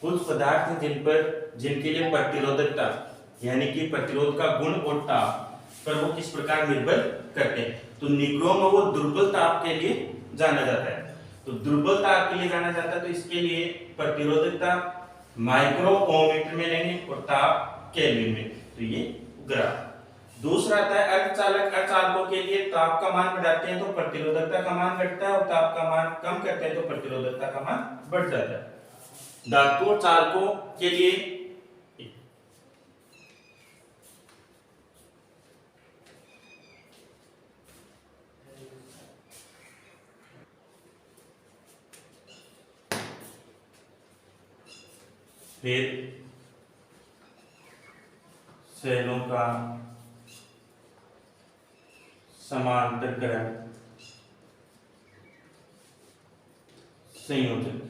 कुछ पदार्थ हैं जिनके लिए प्रतिरोधकता यानी कि प्रतिरोध का गुण और ताप पर वो किस प्रकार निर्भर करते हैं। तो निक्रोम वो दुर्बल ताप के लिए जाना जाता है। तो दुर्बल ताप के लिए जाना जाता है, तो इसके लिए प्रतिरोधकता माइक्रो ओममीटर में लेंगे और ताप केल्विन में। तो ये ग्राफ। दूसरा आता है अर्धचालक। अर्धचालकों के लिए ताप का मान बढ़ाते हैं तो प्रतिरोधकता का मान घटता है, और ताप का मान कम करते हैं तो प्रतिरोधकता का मान बढ़ जाता है। धातु और चालकों के लिए फिर सेलों का समांतरकरण संयोजन।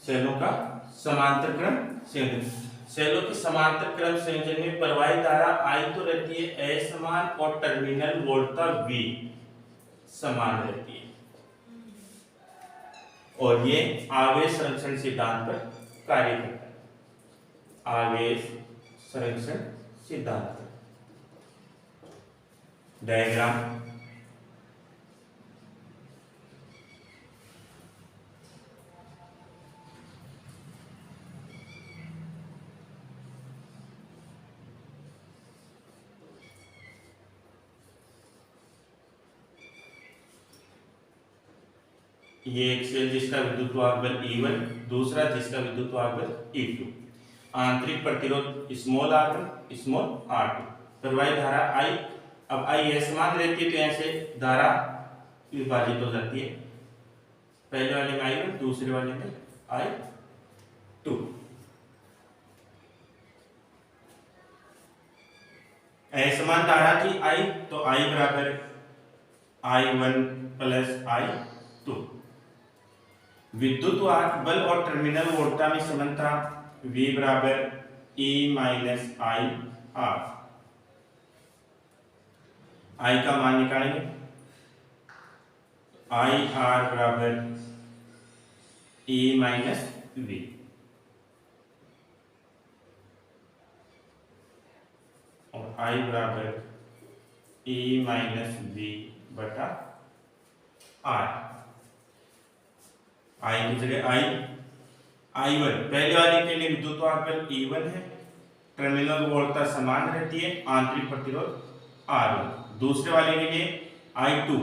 सेलों का समांतरकरण संयोजन। सेलों के समांतरकरण संयोजन में प्रवाहित धारा I तो रहती है असमान और टर्मिनल वोल्टता V समान रहती है, और ये आवेश संरक्षण सिद्धांत पर कार्य करता है। आवेश संरक्षण सिद्धांत डायग्राम। ये एक सेल जिसका विद्युत वाहक बल E1, दूसरा जिसका विद्युत वाहक बल E2। आंतरिक प्रतिरोध स्मॉल r1 स्मॉल r2। प्रवाहित धारा I, अब I असमान रहती है तो ऐसे धारा विभाजित हो जाती है। पहले वाले में I1, दूसरे वाले में I2। असमान धारा थी I, तो I बराबर I1 प्लस I2। विद्युत वाहक बल और टर्मिनल वोल्टता में संबंध था V बराबर E minus I R। I का मान निकालेंगे, I R बराबर E माइनस V। और I बराबर E माइनस V बटा R। I की जगह I1 पहले वाले के लिए विद्युत वाहक बल E1 है, टर्मिनल वोल्टता समान रहती है, आंतरिक प्रतिरोध R1। दूसरे वाले के लिए I2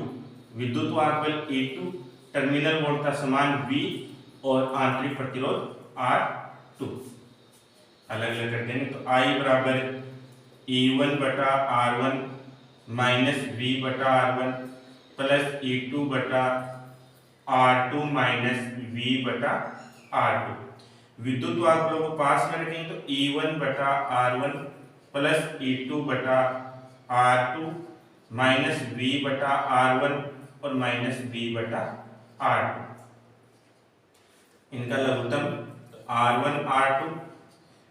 विद्युत वाहक बल E2, टर्मिनल वोल्टता समान V और आंतरिक प्रतिरोध R2। अलग अलग कर देंगे तो I बराबर E1 बटा R1 माइनस V बटा R1 प्लस E2 बटा R2 माइनस V बटा R2। विद्युत वाहक बलों को पास में रखेंगे तो E1 बटा R1 प्लस E2 बटा R2 माइनस V बटा R1 और माइनस V बटा R2। इनका लघुत्तम R1 R2,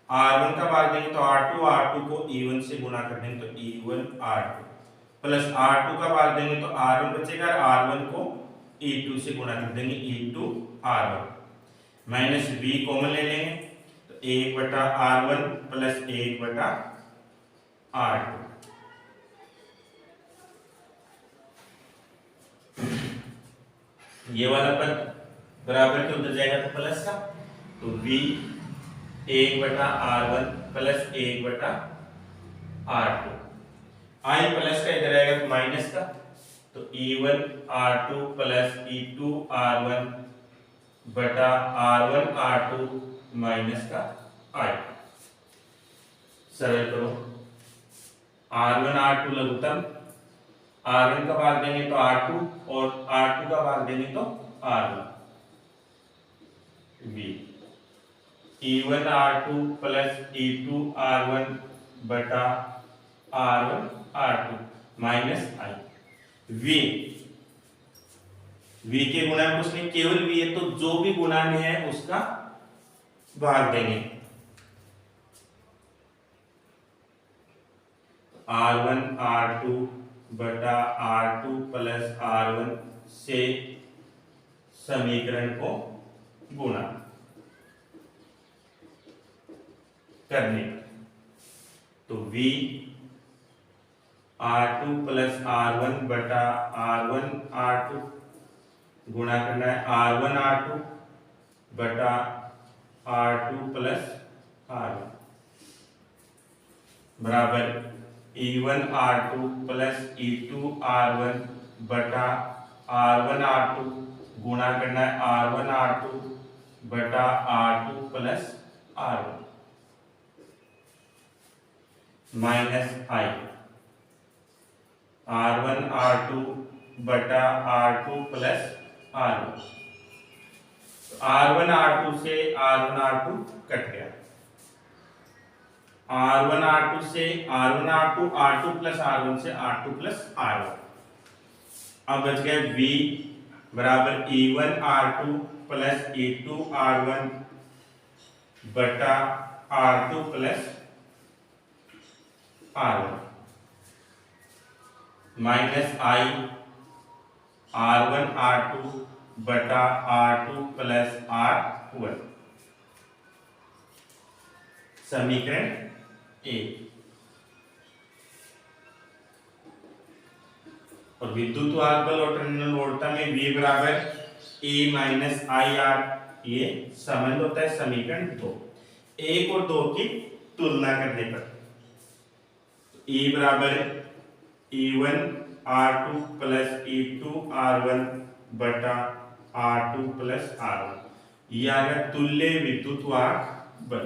R1 का भाग देंगे तो R2, R2 को E1 से गुणा कर देंगे तो E1 R2 प्लस R2 का भाग देंगे तो R1 बचेगा, R1 को E2 से गुणा कर देंगे E2 R1 minus V common ले लेंगे तो 1 बटा R1 प्लस 1 बटा R2। ये वाला पद बराबर के उधर जाएगा तो प्लस का, तो V 1 बटा R1 प्लस 1 बटा R2। I प्लस का इधर आएगा तो माइनस का, तो E1 R2 plus E2 R1 बटा R1 R2 माइनस का I। सरल करो, R1 R2 लघुत्तम, R1 का भाग देंगे तो R2 और R2 का भाग देंगे तो R1। V E1 R2 plus E2 R1 बटा R1 R2 minus I। V के गुणांक कुछ नहीं, केवल V है तो जो भी गुणांक है उसका भाग देंगे। R1 R2 बटा R2 प्लस R1 से समीकरण को गुणा। करने पर, तो V R2 प्लस R1 बटा R1 R2 गुणा करना है R1 R2 बटा R2 प्लस R1 बराबर E1 R2 plus E2 R1 बटा R1 R2 गुणा करना है R1 R2 बटा R2 plus R1 minus I R1 R2 बटा R2 plus R1, R1 R2 से R1 R2 कट गया, R1 R2 से R1 R2, R2 plus R1 से R2 प्लस R1। अब बच गया V बराबर E1 R2 plus E2 R1 बटा R2 plus R1 minus I R1 R2 बटा R2 प्लस R1 समीकरण 1। और विद्युत वाहक बल और टर्मिनल वोल्टता में V बराबर A माइनस IR ये संबंध होता है समीकरण 2। 1 और 2 की तुलना करने पर E बराबर E1 R2 plus E2 R1 बटा R2 प्लस R1, ये आ गया तुल्य विद्युत वाहक बल,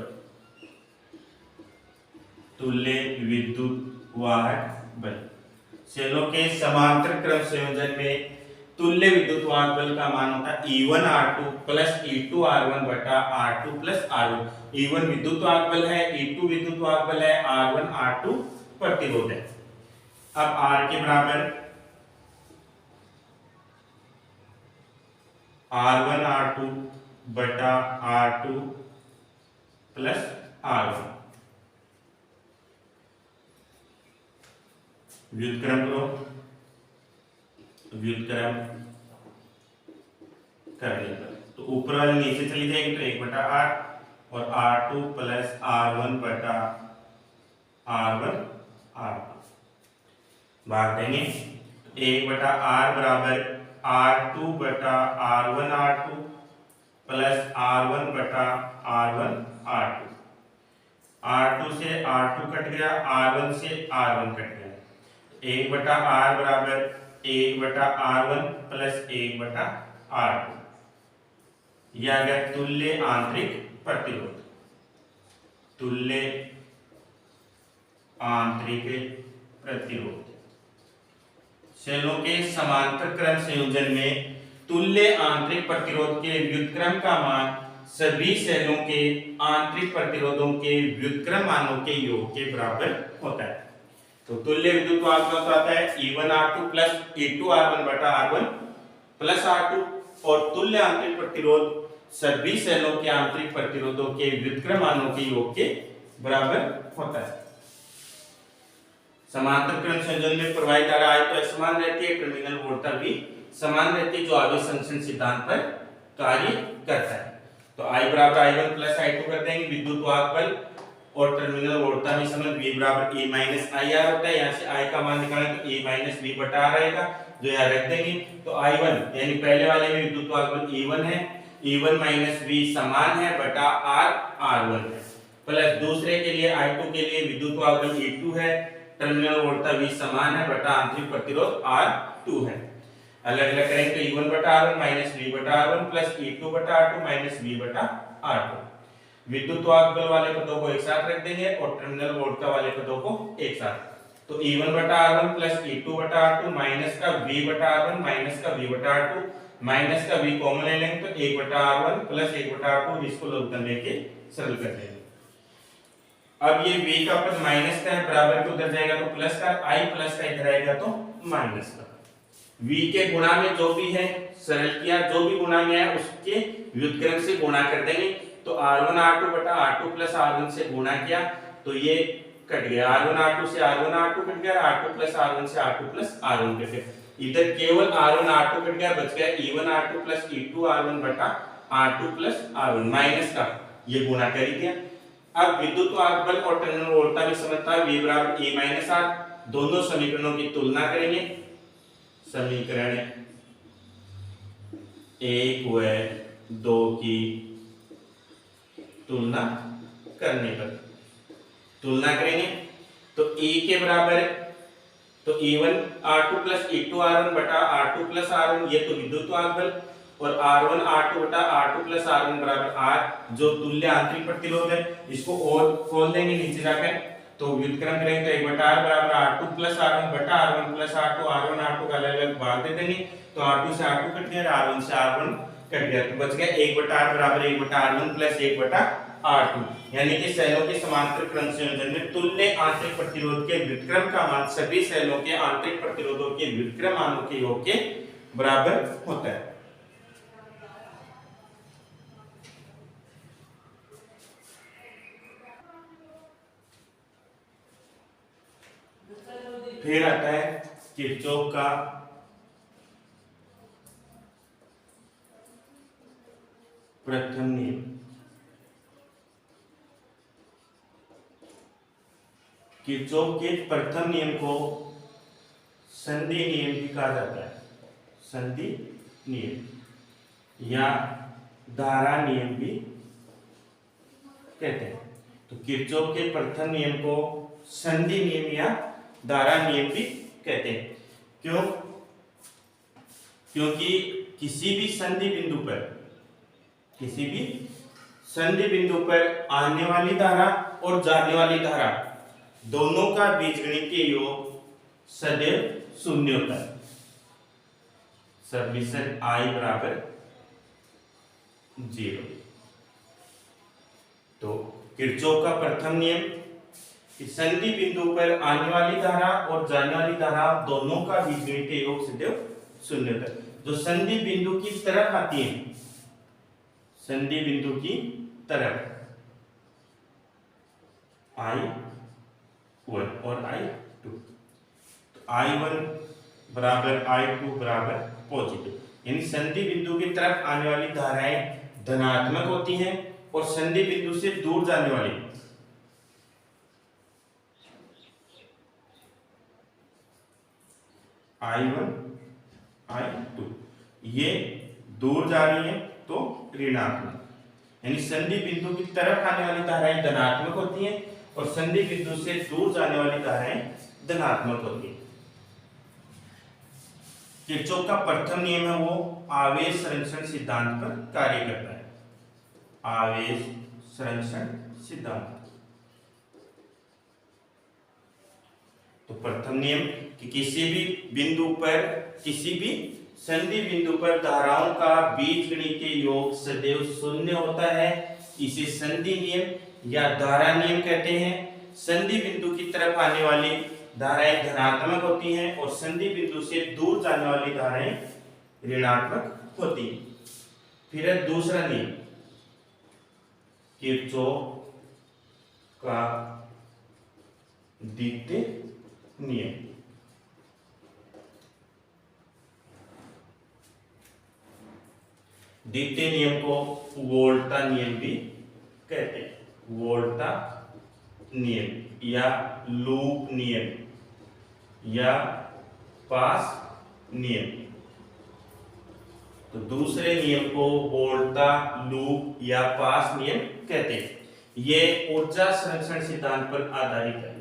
तुल्य विद्युत वाहक बल। सेलों के समांतर क्रम संयोजन में तुल्य विद्युत वाहक बल का मान होता है E1 R2 plus E2 R1 बटा R2 प्लस R1। E1 विद्युत वाहक बल है, E2 विद्युत वाहक बल है, R1 R2 प्रतिरोध है। अब R के बराबर R1 R2 बटा R2 प्लस R1 व्युत्क्रम करो, व्युत्क्रम करने पर तो ऊपर वाले नीचे चली जाएगी तो 1 बटा 8 और R2 प्लस R1 बटा R1 R2 भाग देंगे, 1 बटा R बराबर R2 बटा R1 R2 प्लस R1 बटा R1 R2, R2 से R2 कट गया, R1 से R1 कट गया, 1 बटा R बराबर 1 बटा R1 प्लस 1 बटा R2, यह आ गया तुल्य आंतरिक प्रतिरोध, तुल्य आंतरिक प्रतिरोध। सेलों के समांतर क्रम संयोजन में तुल्य आंतरिक प्रतिरोध के व्युत्क्रम का मान सभी सेलों के आंतरिक प्रतिरोधों के व्युत्क्रम मानों के योग के बराबर होता है। तो तुल्य विद्युत वाहक बल आता है E1 R2 plus E2 R1 बटा R1 प्लस R2 और तुल्य आंतरिक प्रतिरोध सभी सेलों के आंतरिक प्रतिरोधों के व्युत्क्रम मानों के योग के बराबर होता है। समांतर क्रम संयोजन में प्रवाहित धारा I तो समान रहती है, टर्मिनल वोल्टता भी समान रहती है, जो आवेश संचलन सिद्धांत पर कार्य करता है। तो I बराबर I1 प्लस I2 कर देंगे, विद्युत वाहक बल और टर्मिनल वोल्टता में संबंध V बराबर E माइनस IR होता है। यहाँ से I का मान निकालें तो E माइनस V बटा R रहेगा, जो यहाँ रख देंगे। तो I1 यानी पहले वाले में विद्युत वाहक बल E1 है, E1 माइनस V समान है बटा R R1 है, प्लस दूसरे के लिए I2 के लिए विद्युत वाहक बल E2 है, टर्मिनल वोल्टता V समान है बटा आंतरिक प्रतिरोध R2 है। अलग अलग करेंगे तो E1 बटा R1 माइनस V बटा R1 प्लस E2 बटा R2 माइनस V बटा R2। विद्युत वाहक बल वाले पदों को एक साथ रख देंगे और टर्मिनल वोल्टता वाले पदों को एक साथ। तो E1 बटा R1 प्लस E2 बटा R2 माइनस का V बटा R1 माइनस का V बटा R2, माइनस का V कॉमन ले लेंगे तो 1 बटा R1 प्लस 1 बटा R2, जिसको लघुत्तम लेके सरल कर देंगे। अब ये V का पद माइनस का है, बराबर के उधर जाएगा तो प्लस का, I प्लस का इधर आएगा तो माइनस का। V के गुणा में जो भी है सरल किया, जो भी गुणा में है उसके व्युत्क्रम से गुणा कर देंगे। तो R1 R2 बटा R2 प्लस R1 से गुणा किया तो ये कट गया, R1 R2 से R1 R2 कट गया, R2 प्लस R1 से R2 प्लस R1 कट गया। इधर केवल R1 R2 कट गया, बच गया E1 R2 plus E2 R1 बटा R2 प्लस R1 माइनस का ये गुणा कर ही दिया। अब विद्युत वाहक बल और टर्मिनल वोल्टता भी समझता है V बराबर E माइनस R। दोनों समीकरणों की तुलना करेंगे। समीकरण 1 व 2 की तुलना करने पर तुलना करेंगे तो E के बराबर तो E1 R2 plus E2 R1 बटा R2 प्लस R1 ये तो विद्युत वाहक बल और R1 R2 बटा R2 प्लस R1 बराबर R जो तुल्य आंतरिक प्रतिरोध है। इसको और खोल देंगे नीचे जाकर तो व्युत्क्रम करेंगे तो 1 बटा R बराबर R2 प्लस R1 बटा R1 plus R2 R1 R2 का अलग अलग भाग दे देंगे तो R2 से R2 कट गया R1 से R1 कट गया तो बच गया 1 बटा R बराबर 1 बटा R1 प्लस 1 बटा R2 यानी कि सेलों के समांतर क्रम संयोजन में तुल्य आंतरिक प्रतिरोध के व्युत्क्रम का मान सभी सेलों के आंतरिक प्रतिरोधों के व्युत्क्रम मानों के योग के बराबर होता है। फिर आता है किरचॉफ का प्रथम नियम। किरचॉफ के प्रथम नियम को संधि नियम भी कहा जाता है। संधि नियम या धारा नियम भी कहते हैं। तो किरचॉफ के प्रथम नियम को संधि नियम या धारा नियम भी कहते हैं। क्यों? क्योंकि किसी भी संधि बिंदु पर आने वाली धारा और जाने वाली धारा दोनों का बीजगणितीय योग सदैव शून्य होता है। सबमिशन I बराबर 0। तो किरचॉफ का प्रथम नियम कि संधि बिंदु पर आने वाली धारा और जाने वाली धारा दोनों का बीजगणितीय योग सदैव शून्य होता है। जो संधि बिंदु की तरफ आती है, संधि बिंदु की तरफ I1 और I2 तो I1 बराबर I2 बराबर पॉजिटिव यानी संधि बिंदु की तरफ आने वाली धाराएं धनात्मक होती हैं और संधि बिंदु से दूर जाने वाली I1 I2 ये दूर जा रही है तो ऋणात्मक यानी संधि बिंदु की तरफ आने वाली धाराएं धनात्मक होती हैं और संधि बिंदु से दूर जाने वाली धाराएं धनात्मक होती हैं। किरचॉफ का प्रथम नियम है वो आवेश संरक्षण सिद्धांत पर कार्य करता है। आवेश संरक्षण सिद्धांत तो प्रथम नियम कि किसी भी संधि बिंदु पर धाराओं का बीजगणितीय योग सदैव शून्य होता है। इसे संधि नियम या धारा नियम कहते हैं। संधि बिंदु की तरफ आने वाली धाराएं धनात्मक होती हैं और संधि बिंदु से दूर जाने वाली धाराएं ऋणात्मक होती हैं। फिर है दूसरा नियम किरचॉफ का द्वितीय नियम। द्वितीय नियम को वोल्टा नियम भी कहते हैं। वोल्टा नियम या लूप नियम या पास नियम। तो दूसरे नियम को वोल्टा लूप या पास नियम कहते हैं। ये ऊर्जा संरक्षण सिद्धांत पर आधारित है।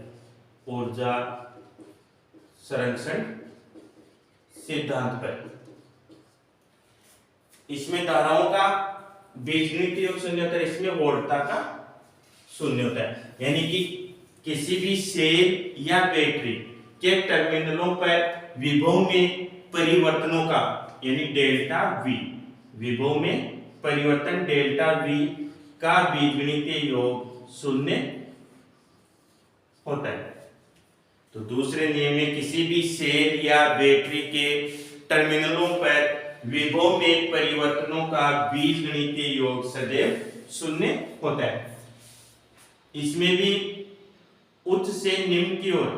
ऊर्जा संरक्षण सिद्धांत पर इसमें धाराओं का बीजगणितीय योग शून्य होता है, इसमें वोल्टा का शून्य होता है। यानी कि किसी भी सेल या बैटरी के टर्मिनलों पर विभव में परिवर्तनों का यानी डेल्टा V, विभव में परिवर्तन डेल्टा V का बीजगणितीय योग शून्य होता है। तो दूसरे नियम में किसी भी सेल या बैटरी के टर्मिनलों पर विभव में परिवर्तनों का बीजगणितीय योग सदैव शून्य होता है। इसमें भी उच्च से निम्न की ओर,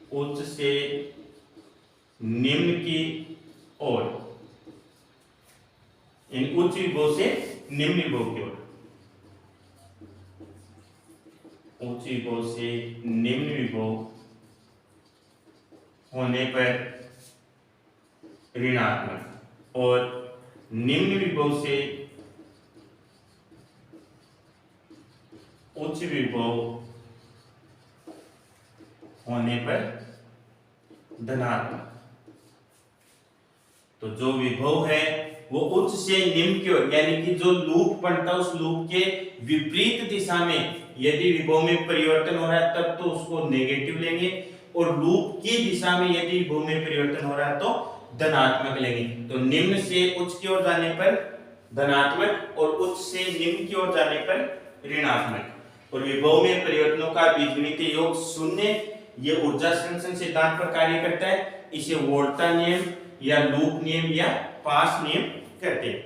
उच्च से निम्न की ओर यानी उच्च विभव से निम्न विभव की ओर उच्च विभव से निम्न विभव होने पर ऋणात्मक और निम्न विभव से उच्च विभव होने पर धनात्मक। तो जो विभव है वो उच्च से निम्न की ओर, यानी कि जो लूप बनता है उस लूप के विपरीत दिशा में यदि विभव में परिवर्तन हो रहा है तब तो उसको नेगेटिव लेंगे, और लूप की दिशा में यदि विभव में परिवर्तन हो रहा है तो धनात्मक लेंगे। तो निम्न से उच्च की ओर जाने पर धनात्मक और उच्च से निम्न की ओर जाने पर ऋणात्मक। और विभव में परिवर्तनों का बीजगणित योग शून्य, ये ऊर्जा संरक्षण सिद्धांत पर कार्य करता है। इसे वोल्टा नियम या लूप नियम या पास नियम कहते हैं।